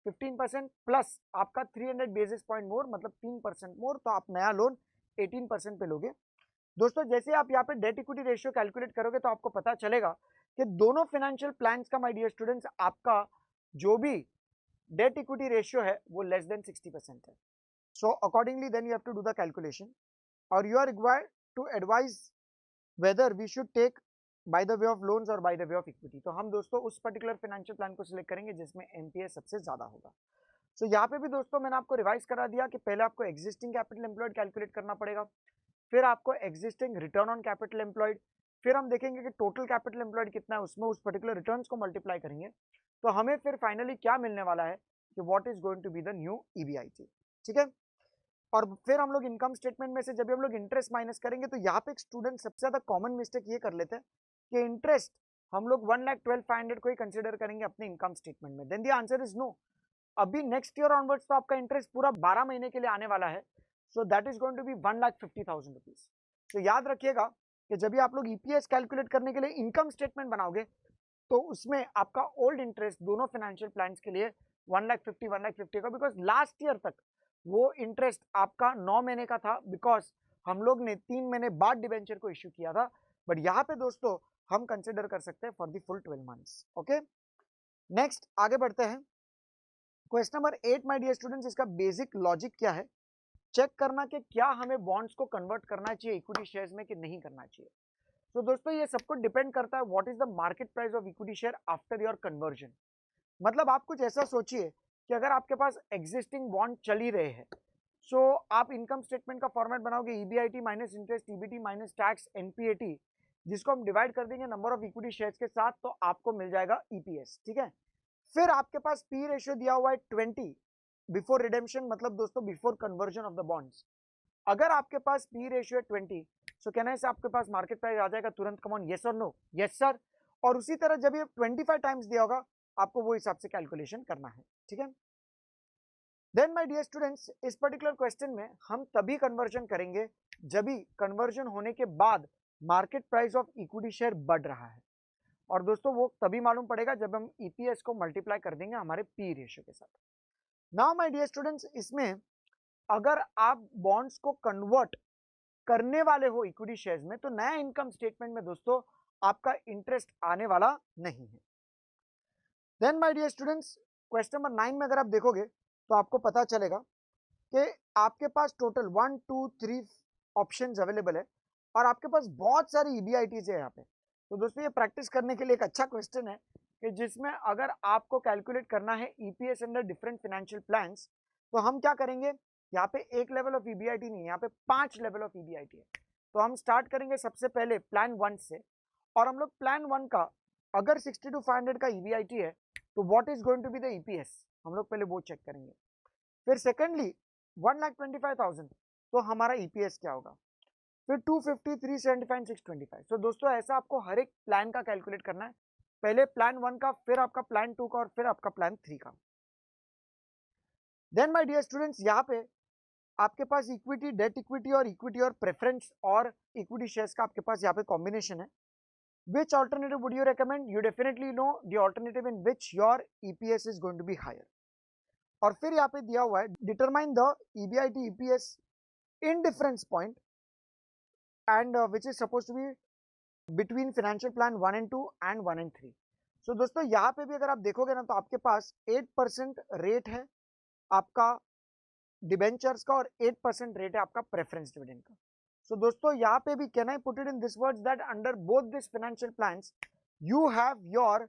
15% प्लस आपका 300 बेसिस पॉइंट मोर, मतलब 3% मोर, तो आप नया लोन 18% पे लोगे. दोस्तों जैसे आप यहाँ पे डेट इक्विटी रेशियो कैलकुलेट करोगे तो आपको पता चलेगा कि दोनों फाइनेंशियल प्लान्स का, माय डियर स्टूडेंट्स, आपका जो भी डेट इक्विटी रेशियो है वो लेस देन 60% है. So accordingly then you have to do the calculation, और you are required to advise whether we should take by the way of loans और by the way of equity. तो हम दोस्तों उस particular financial plan को select करेंगे जिसमें MPS सबसे ज्यादा होगा. सो यहाँ पे भी दोस्तों मैंने आपको रिवाइज करा दिया कि पहले आपको एग्जिस्टिंग कैपिटल एम्प्लॉयड कैलकुलेट करना पड़ेगा, फिर आपको existing return on capital employed, फिर हम देखेंगे कि टोटल कैपिटल एम्प्लॉयड कितना है, उसमें उस पर्टिकुलर रिटर्न्स को मल्टीप्लाई करेंगे, तो हमें फिर फाइनली क्या मिलने वाला है कि what is going to be the new EBIT. ठीक है, और फिर हम लोग इनकम स्टेटमेंट में से जब हम लोग इंटरेस्ट माइनस करेंगे तो यहाँ पे एक स्टूडेंट सबसे ज्यादा कॉमन मिस्टेक ये कर लेते हैं कि इंटरेस्ट हम लोग 1,12,500 को ही कंसिडर करेंगे अपने इनकम स्टेटमेंट में. Then the answer is no. अभी नेक्स्ट ईयर ऑनवर्ड्स तो आपका इंटरेस्ट पूरा 12 महीने के लिए आने वाला है. So that is going to be 1,50,000 rupees. तो याद रखिएगा कि जब भी आप लोग ईपीएस कैलकुलेट करने के लिए इनकम स्टेटमेंट बनाओगे तो उसमें आपका ओल्ड इंटरेस्ट दोनों फाइनेंशियल प्लान्स के लिए 1,50,000 का, बिकॉज लास्ट ईयर तक वो इंटरेस्ट आपका 9 महीने का था, बिकॉज हम लोग ने 3 महीने बाद डिबेंचर को इश्यू किया था. बट यहाँ पे दोस्तों हम कंसिडर कर सकते हैं for the full 12 months. Okay, next आगे बढ़ते हैं. Question number 8 my dear students, इसका बेसिक लॉजिक क्या है, चेक करना कि क्या हमें बॉन्ड्स को कन्वर्ट करना चाहिए इक्विटी शेयर्स में कि नहीं करना चाहिए. तो दोस्तों ये सब कुछ डिपेंड करता है what is the market price of equity share after your conversion. मतलब आप कुछ ऐसा सोचिए कि अगर आपके पास एग्जिस्टिंग बॉन्ड चल ही रहे हैं, सो आप इनकम स्टेटमेंट का फॉर्मेट बनाओगे EBIT minus interest, EBT minus tax, NPAT, जिसको हम डिवाइड कर देंगे नंबर ऑफ इक्विटी शेयर्स के साथ, तो आपको मिल जाएगा ईपीएस. ठीक है, फिर आपके पास पी रेशियो दिया हुआ है 20 बिफोर रिडेम्पशन, मतलब दोस्तों before conversion of the bonds. अगर आपके पास पी रेशियो है 20, सो कहना से आपके पास मार्केट प्राइस आ जाएगा तुरंत. कम ऑन, यस और नो? Yes sir. और उसी तरह जब ये 25 टाइम्स दिया होगा आपको वो हिसाब से कैलकुलेशन करना है. ठीक है, देन माय डियर स्टूडेंट्स, इस पर्टिकुलर क्वेश्चन में हम तभी कन्वर्जन करेंगे जब भी कन्वर्जन होने के बाद market price of equity share बढ़ रहा है. और दोस्तों वो तभी मालूम पड़ेगा जब हम ईपीएस को मल्टीप्लाई कर देंगे हमारे पी रेशियो के साथ. नाउ माय डियर स्टूडेंट्स, इसमें अगर आप बॉन्ड्स को कन्वर्ट करने वाले हो इक्विटी शेयर्स में तो नया इनकम स्टेटमेंट में दोस्तों आपका इंटरेस्ट आने वाला नहीं है. Then my dear students, question number 9 में अगर आप देखोगे तो आपको पता चलेगा कि आपके पास टोटल 1 2 3 ऑप्शंस अवेलेबल है और आपके पास बहुत सारी ईबीआईटीज है यहाँ पे. तो दोस्तों ये प्रैक्टिस करने के लिए एक अच्छा क्वेश्चन है कि जिसमें अगर आपको कैलकुलेट करना है EPS under different financial plans, तो हम क्या करेंगे, यहाँ पे एक लेवल ऑफ ईबीआईटी नहीं है, यहाँ पे 5 लेवल ऑफ ईबीआईटी है. तो हम स्टार्ट करेंगे सबसे पहले प्लान 1 से, और हम लोग प्लान 1 का अगर 62,500 का ईबीआईटी है तो what is going to be the EPS, हम लोग पहले वो चेक करेंगे. फिर सेकेंडली 1,25,000, तो हमारा ईपीएस क्या होगा. फिर 250, 375, 625. तो दोस्तों ऐसा आपको हर एक प्लान का कैलकुलेट करना है, पहले प्लान 1 का, फिर आपका प्लान 2 का, और फिर आपका प्लान 3 का. देन माय डियर स्टूडेंट्स, यहाँ पे आपके पास इक्विटी, डेट इक्विटी और प्रेफरेंस और इक्विटी शेयर्स का आपके पास यहाँ पे कॉम्बिनेशन है. Which alternative would you recommend? You definitely know the alternative in which your EPS is going to be higher. और फिर यहाँ पे दिया हुआ है determine the EBIT EPS in difference point and which is supposed to be between financial plan 1 and 2 and 1 and 3. So दोस्तों यहाँ पे भी अगर आप देखोगे ना तो आपके पास 8% रेट है आपका डिबेंचर्स का और 8% रेट है आपका प्रेफरेंस डिविडेंड का. So दोस्तों यहाँ पे भी can I put it in this words that under both these financial plans you have your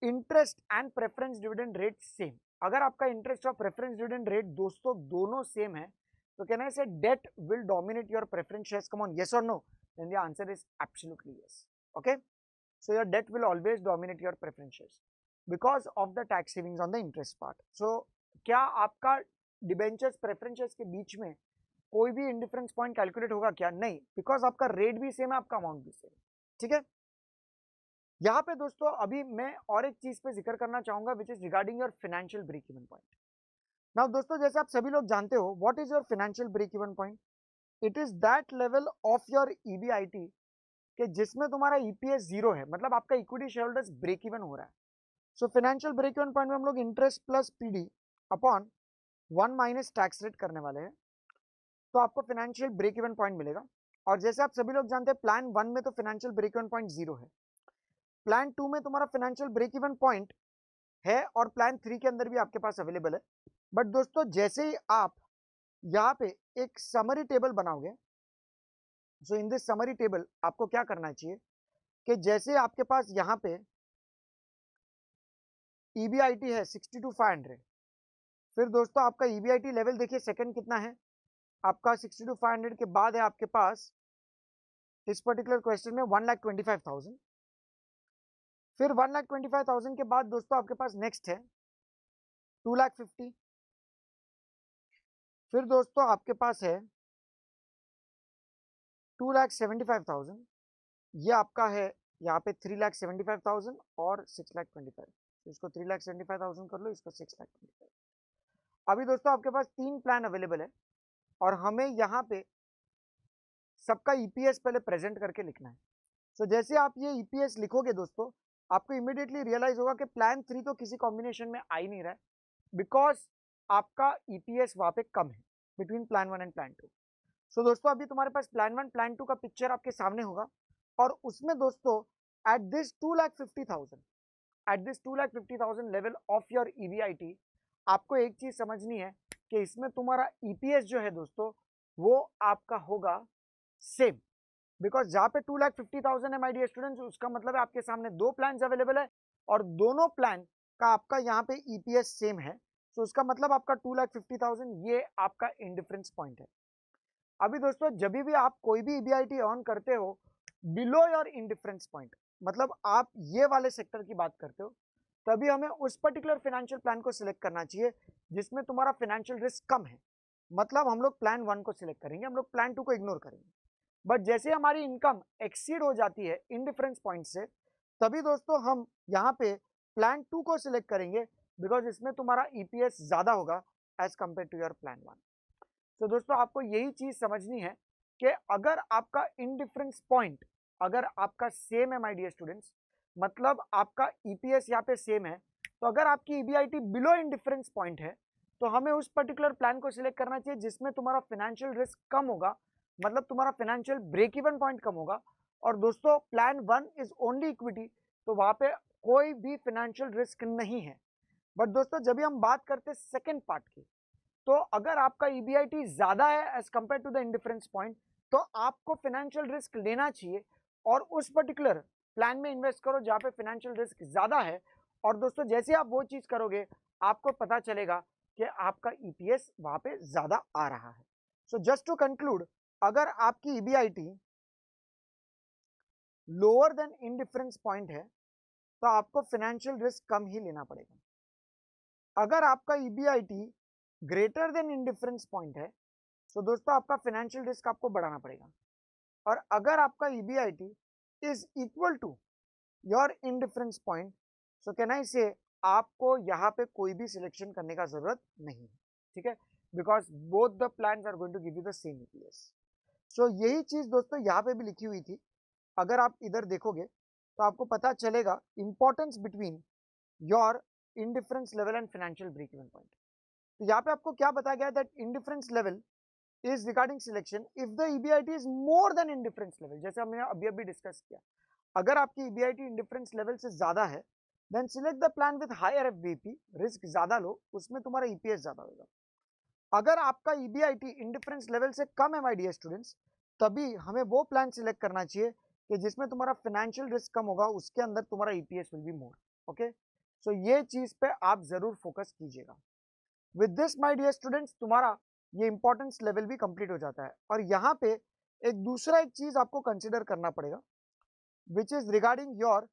interest and preference dividend rate same. अगर आपका इंटरेस्ट और प्रेफरेंस डिविडेंड रेट दोस्तों दोनों सेम है तो can I say debt will dominate your preference shares? Come on, yes or no? Then the answer is absolutely yes. Okay, so your debt will always dominate your preference shares because of the tax savings on the interest part. So क्या आपका debentures preference shares के बीच में कोई भी indifference point calculate होगा क्या? नहीं, because आपका रेट भी सेम है, आपका अमाउंट भी सेम. ठीक है, यहाँ पे दोस्तों अभी मैं और एक चीज पे जिक्र करना चाहूंगा which is regarding your financial break even point. Now दोस्तों जैसे आप सभी लोग जानते हो what is your financial break even point. It is that level of your EBIT कि जिसमें तुम्हारा ईपीएस जीरो है, मतलब आपका equity share holders break even हो रहा है। सो फाइनेंशियल ब्रेक इवन पॉइंट में हम लोग interest plus PD upon 1 minus tax rate करने वाले हैं, तो आपको फाइनेंशियल ब्रेक इवन पॉइंट मिलेगा। और जैसे आप सभी लोग जानते हैं प्लान 1 में तो financial break even point zero है, प्लान 2 में तुम्हारा फाइनेंशियल ब्रेक इवन पॉइंट है और प्लान 3 के अंदर भी आपके पास अवेलेबल है। बट दोस्तों जैसे ही आप यहाँ पे एक समरी टेबल बनाओगे, सो इन दिस समरी टेबल आपको क्या करना चाहिए कि जैसे आपके पास यहाँ पे ईबीआईटी है 62,500, फिर दोस्तों आपका ईबीआईटी लेवल देखिए सेकंड कितना है आपका 62,500 के बाद है आपके पास इस पर्टिकुलर क्वेश्चन में 1,25,000, फिर 1,25,000 के बाद दोस्तों आपके पास नेक्स्ट है 2,50,000, फिर दोस्तों आपके पास है 2,75,000, ये आपका है यहाँ पे 3,75,000 और 6,25,000, इसको 3,75,000 कर लो, इसको 6,25,000। अभी दोस्तों आपके पास 3 प्लान अवेलेबल है और हमें यहाँ पे सबका ईपीएस पहले प्रेजेंट करके लिखना है। सो जैसे आप ये ईपीएस लिखोगे दोस्तों आपको इमीडिएटली रियलाइज होगा कि प्लान 3 तो किसी कॉम्बिनेशन में आ ही नहीं रहा है, बिकॉज आपका ईपीएस वहां पे कम है बिटवीन प्लान 1 एंड प्लान 2। सो दोस्तों अभी तुम्हारे पास प्लान 1 प्लान 2 का पिक्चर आपके सामने होगा और उसमें दोस्तों at this 2,50,000 level of your EBIT आपको एक चीज समझनी है कि इसमें तुम्हारा ईपीएस जो है दोस्तों वो आपका होगा सेम, बिकॉज जहां पे 2,50,000 है माय डियर स्टूडेंट्स, उसका मतलब है आपके सामने दो प्लान अवेलेबल है और दोनों प्लान का आपका यहाँ पे ईपीएस सेम है। सो उसका मतलब आपका 2,50,000 ये आपका इंडिफरेंस पॉइंट है। अभी दोस्तों जब भी आप कोई भी ईबीआईटी अर्न करते हो बिलो योर इंडिफरेंस पॉइंट, मतलब आप ये वाले सेक्टर की बात करते हो, तभी हमें उस पर्टिकुलर फाइनेंशियल प्लान को सिलेक्ट करना चाहिए जिसमें तुम्हारा फाइनेंशियल रिस्क कम है। मतलब हम लोग प्लान 1 को सिलेक्ट करेंगे, हम लोग प्लान 2 को इग्नोर करेंगे। बट जैसे हमारी इनकम एक्सीड हो जाती है इंडिफरेंस पॉइंट से, तभी दोस्तों हम यहाँ पे प्लान 2 को सिलेक्ट करेंगे, बिकॉज इसमें तुम्हारा ईपीएस ज्यादा होगा as compare to your plan 1। तो दोस्तों आपको यही चीज समझनी है कि अगर आपका इंडिफरेंस पॉइंट अगर आपका सेम है माय डियर स्टूडेंट्स, मतलब आपका ईपीएस यहाँ पे सेम है, तो अगर आपकी ईबीआईटी बिलो इंडिफरेंस पॉइंट है तो हमें उस पर्टिकुलर प्लान को सिलेक्ट करना चाहिए जिसमें तुम्हारा फाइनेंशियल रिस्क कम होगा, मतलब तुम्हारा फाइनेंशियल ब्रेक इवन पॉइंट कम होगा। और दोस्तों प्लान 1 इज ओनली इक्विटी, तो वहां पे कोई भी फाइनेंशियल रिस्क नहीं है। बट दोस्तों जब भी हम बात करते हैं सेकेंड पार्ट की, तो अगर आपका ईबीआईटी ज्यादा है as compare to the indifference point, तो आपको फाइनेंशियल रिस्क लेना चाहिए और उस पर्टिकुलर प्लान में इन्वेस्ट करो जहां पे फाइनेंशियल रिस्क ज्यादा है। और दोस्तों जैसे आप वो चीज करोगे आपको पता चलेगा कि आपका ईपीएस वहां पे ज्यादा आ रहा है। सो जस्ट टू कंक्लूड, अगर आपकी EBIT lower than indifference point है तो आपको फाइनेंशियल रिस्क कम ही लेना पड़ेगा। अगर आपका EBIT greater than indifference point है तो दोस्तों आपका फाइनेंशियल रिस्क आपको बढ़ाना पड़ेगा। और अगर आपका EBIT is equal to your indifference point, so can I say आपको यहाँ पे कोई भी सिलेक्शन करने का जरूरत नहीं है, ठीक है, because both the plans are going to give you the same EPS. So यही चीज दोस्तों यहाँ पे भी लिखी हुई थी, अगर आप इधर देखोगे तो आपको पता चलेगा importance between your indifference level and financial break even point. तो यहाँ पे आपको क्या बताया गया that indifference level is regarding selection if the EBIT is more than indifference level, जैसे हमने अभी अभी डिस्कस किया। अगर आपकी ईबीआईटी इंडिफरेंस लेवल से ज्यादा है then select the plan with higher FBP, risk ज्यादा लो, उसमें तुम्हारा ईपीएस ज्यादा होगा। अगर आपका ईबीआईटी इंडिफरेंस लेवल से कम है माय डियर स्टूडेंट्स, तभी हमें वो प्लान सिलेक्ट करना चाहिए कि जिसमें तुम्हारा फाइनेंशियल रिस्क कम होगा, उसके अंदर तुम्हारा EPS will be more. Okay, so ये चीज पे आप जरूर फोकस कीजिएगा। With this my dear students तुम्हारा ये इंपॉर्टेंस लेवल भी कंप्लीट हो जाता है। और यहाँ पे एक दूसरा एक चीज आपको कंसिडर करना पड़ेगा which is regarding your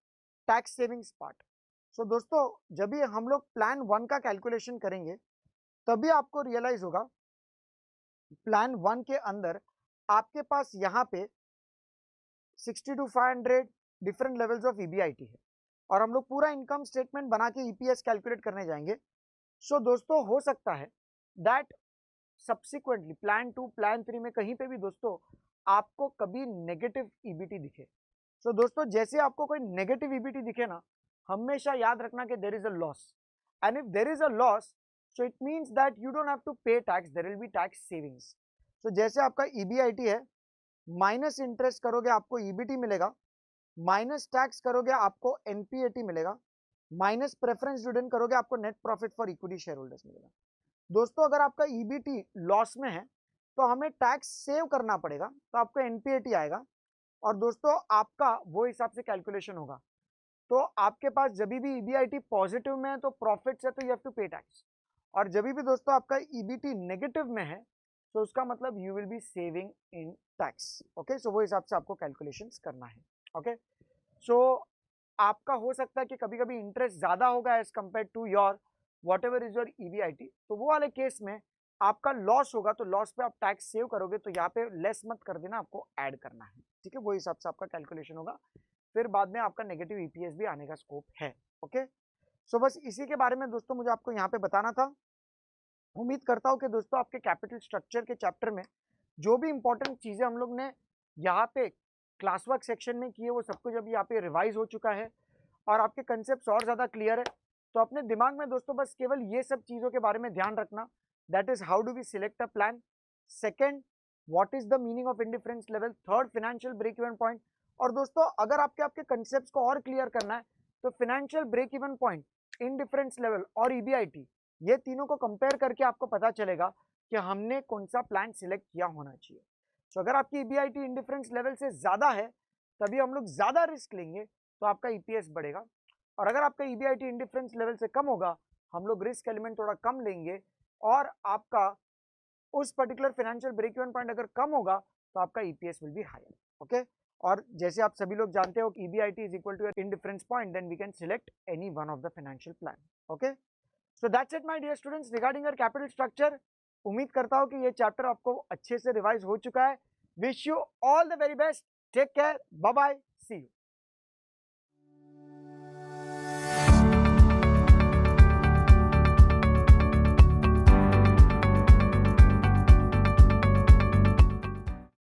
tax savings part. So दोस्तों जब भी हम लोग प्लान 1 का कैलकुलेशन करेंगे तभी आपको रियलाइज होगा प्लान 1 के अंदर आपके पास यहाँ पे 62,500 डिफरेंट लेवल्स ऑफ ईबीआईटी है। और हम लोग पूरा इनकम स्टेटमेंट बना के ईपीएस कैलकुलेट करने जाएंगे। सो दोस्तों हो सकता है दैट सब्सिक्वेंटली प्लान 2 प्लान 3 में कहीं पे भी दोस्तों आपको कभी नेगेटिव ईबीटी दिखे। सो दोस्तों जैसे आपको कोई नेगेटिव ईबीटी दिखे ना, हमेशा याद रखना कि there is a loss, and if there is a loss so it means that you don't have to pay tax, there will be tax savings. So जैसे आपका ईबीआईटी है, माइनस इंटरेस्ट करोगे आपको ईबीटी मिलेगा, माइनस टैक्स करोगे आपको NPAT मिलेगा, minus preference dividend करोगे आपको net profit for equity share holders मिलेगा। दोस्तों अगर आपका ईबीटी लॉस में है तो हमें टैक्स सेव करना पड़ेगा, तो आपको एनपीएटी आएगा, और दोस्तों आपका वो हिसाब से कैलकुलेशन होगा। तो आपके पास जब भी ईबीआईटी पॉजिटिव में है तो प्रॉफिट से तो you have to pay tax, और जब भी दोस्तों आपका ईबीटी नेगेटिव में है तो उसका मतलब you will be saving in tax. Okay, so वो हिसाब से आपको कैलकुलेशंस करना है। ओके, सो आपका हो सकता है कि कभी कभी इंटरेस्ट ज्यादा होगा as compare to your whatever is your EBIT, तो वो वाले केस में आपका लॉस होगा, तो लॉस पे आप टैक्स सेव करोगे, तो यहाँ पे लेस मत कर देना, आपको ऐड करना है। ठीक है, वो हिसाब से आपका कैलकुलेशन होगा, फिर बाद में आपका नेगेटिव ईपीएस भी आने का स्कोप है। ओके, सो बस इसी के बारे में दोस्तों मुझे आपको यहाँ पे बताना था। उम्मीद करता हूँ कि दोस्तों आपके कैपिटल स्ट्रक्चर के चैप्टर में जो भी इंपॉर्टेंट चीजें हम लोग ने यहाँ पे क्लास वर्क सेक्शन में किए वो सब कुछ अभी यहाँ पे रिवाइज हो चुका है, और आपके कंसेप्ट और ज्यादा क्लियर है। तो अपने दिमाग में दोस्तों बस केवल ये सब चीजों के बारे में ध्यान रखना, that is how do we select a plan, second what is the meaning of indifference level, third financial break even point. और दोस्तों अगर आपके कंसेप्ट को और क्लियर करना है तो financial break even point, indifference level और ईबीआईटी, ये तीनों को कंपेयर करके आपको पता चलेगा कि हमने कौन सा प्लान सिलेक्ट किया होना चाहिए। तो अगर आपकी ईबीआईटी इंडिफरेंस लेवल से ज्यादा है तभी हम लोग ज्यादा रिस्क लेंगे, तो आपका ईपीएस बढ़ेगा, और अगर आपका ईबीआईटी इंडिफरेंस लेवल से कम होगा हम लोग रिस्क एलिमेंट थोड़ा कम लेंगे, और आपका उस particular financial break even point अगर कम होगा तो आपका EPS will be higher. Okay, और जैसे आप सभी लोग जानते हो EBIT is equal to indifference point, then we can select any one of the financial plan. Okay, so that's it my dear students regarding your capital structure. उम्मीद करता हूं कि ये चैप्टर आपको अच्छे से रिवाइज हो चुका है। Wish you all the very best, take care, bye bye, see you.